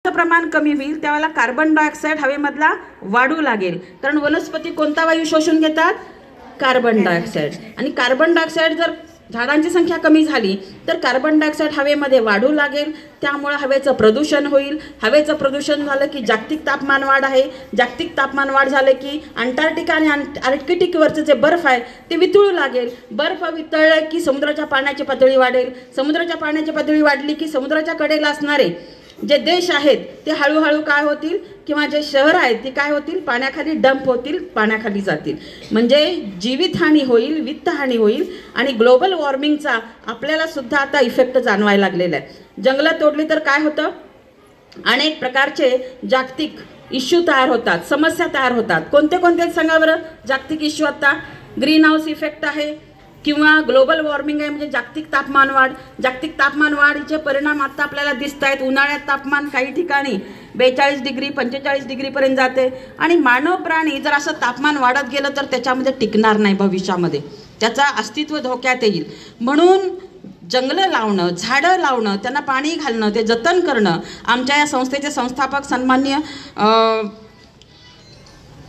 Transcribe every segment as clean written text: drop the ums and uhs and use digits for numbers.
प्रमाण कमी होईल त्यावेळेला कार्बन डायऑक्साईड हवेमधला वाढू लागेल, कारण वनस्पती कोणता वायू शोषून घेतात? Carbon dioxide. आणि कार्बन डायऑक्साईड जर झाडांची संख्या कमी झाली तर कार्बन डायऑक्साईड हवेमध्ये वाढू लागेल, त्यामुळे हवेचं प्रदूषण होईल. हवेचं प्रदूषण झालं की जागतिक तापमान वाढ आहे. जागतिक तापमान वाढ झालं की अंटार्क्टिका आणि आर्क्टिकवरचं जे बर्फ आहे ते वितळू लागेल. बर्फ वितळलं की समुद्राच्या पाण्याची पातळी वाढेल. समुद्राच्या पाण्याची पातळी वाढली की समुद्राच्या कडेला असणारे जे देश आहेत ते हळूहळू काय होतील, किंवा जे शहर आहेत ते काय होतील, पाण्याखाली डंप होतील, पाण्याखाली जातील. म्हणजे जीवितहानी होईल, वित्तहानी होईल आणि ग्लोबल वॉर्मिंगचा आपल्याला सुद्धा आता इफेक्ट जाणवायला लागलेला आहे. जंगलं तोडली तर काय होतं? अनेक प्रकारचे जागतिक इश्यू तयार होतात, समस्या तयार होतात. कोणते कोणते सांगा बरं जागतिक इश्यू? आता ग्रीन हाऊस इफेक्ट आहे किंवा ग्लोबल वॉर्मिंग आहे, म्हणजे जागतिक तापमान वाढ. जागतिक तापमान वाढीचे परिणाम आता आपल्याला दिसत आहेत. उन्हाळ्यात तापमान काही ठिकाणी 42 डिग्री 45 डिग्रीपर्यंत जाते आणि मानव प्राणी जर असं तापमान वाढत गेलं तर त्याच्यामध्ये टिकणार नाही, भविष्यामध्ये त्याचं अस्तित्व धोक्यात येईल. म्हणून जंगलं लावणं, झाडं लावणं, त्यांना पाणी घालणं, ते जतन करणं. आमच्या या संस्थेचे संस्थापक सन्माननीय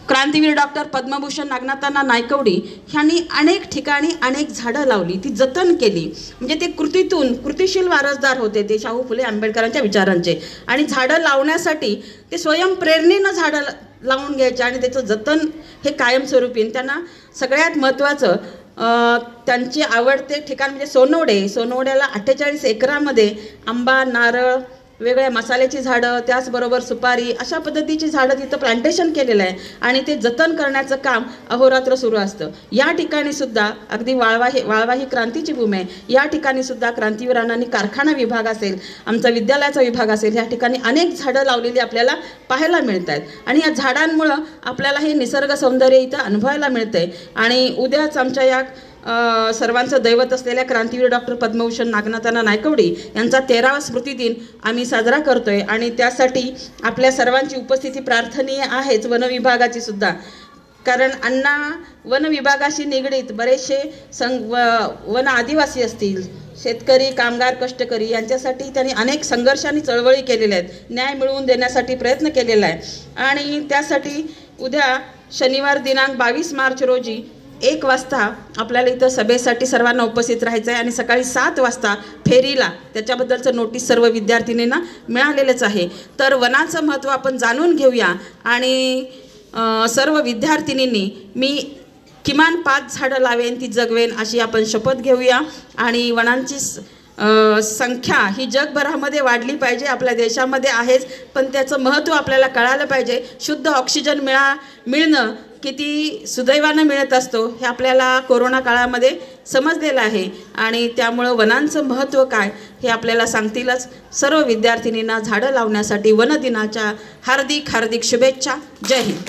क्रांतीवीर डॉक्टर पद्मभूषण नागनाथांना नायकवडी ह्यांनी अनेक ठिकाणी अनेक झाडं लावली, ती जतन केली. म्हणजे ते कृतीतून कृतिशील वारसदार होते ते शाहू फुले आंबेडकरांच्या विचारांचे. आणि झाडं लावण्यासाठी ते स्वयंप्रेरणेनं झाडं लावून घ्यायचे आणि त्याचं जतन हे कायमस्वरूपी. त्यांना सगळ्यात महत्त्वाचं त्यांचे आवडते ठिकाण म्हणजे सोनवडे. सोनवड्याला 48 एकरामध्ये आंबा, नारळ, वेगळ्या मसाल्याची झाडं, त्याचबरोबर सुपारी, अशा पद्धतीची झाडं तिथं प्लांटेशन केलेलं आहे आणि ते जतन करण्याचं काम अहोरात्र सुरू असतं. या ठिकाणी सुद्धा अगदी वाळवा ही क्रांतीची भूमी आहे. या ठिकाणी सुद्धा क्रांतीवीरांनी कारखाना विभाग असेल, आमचा विद्यालयाचा विभाग असेल, या ठिकाणी अनेक झाडं लावलेली आपल्याला पाहायला मिळत आहेत. आणि या झाडांमुळं आपल्याला हे निसर्ग सौंदर्य इथं अनुभवायला मिळतंय. आणि उद्याच आमच्या या सर्वांचं दैवत असलेल्या क्रांतीवीर डॉक्टर पद्मभूषण नागनाथांना नायकवडी यांचा 13वा स्मृतिदिन आम्ही साजरा करतोय आणि त्यासाठी आपल्या सर्वांची उपस्थिती प्रार्थनीय आहेच, वन विभागाची सुद्धा. कारण अण्णा वन विभागाशी निगडीत बरेचसे वन आदिवासी असतील, शेतकरी, कामगार, कष्टकरी यांच्यासाठी त्यांनी अनेक संघर्ष आणि चळवळी केलेल्या आहेत. न्याय मिळवून देण्यासाठी प्रयत्न केलेला आहे. आणि त्यासाठी उद्या शनिवार दिनांक 22 मार्च रोजी 1 वाजता आपल्याला इथं सभेसाठी सर्वांना उपस्थित राहायचं आहे आणि सकाळी 7 वाजता फेरीला, त्याच्याबद्दलचं नोटीस सर्व विद्यार्थिनींना मिळालेलंच आहे. तर वनाचं महत्त्व आपण जाणून घेऊया आणि सर्व विद्यार्थिनींनी मी किमान 5 झाडं लावेन, ती जगवेन अशी आपण शपथ घेऊया. आणि वनांची संख्या ही जगभरामध्ये वाढली पाहिजे, आपल्या देशामध्ये आहेच, पण त्याचं महत्त्व आपल्याला कळालं पाहिजे. शुद्ध ऑक्सिजन मिळणं किती सुदैवानं मिळत असतो हे आपल्याला कोरोना काळामध्ये समजलेलं आहे. आणि त्यामुळं वनांचं महत्त्व काय हे आपल्याला सांगतीलच. सर्व विद्यार्थिनींना झाडं लावण्यासाठी वनदिनाच्या हार्दिक शुभेच्छा. जय हिंद.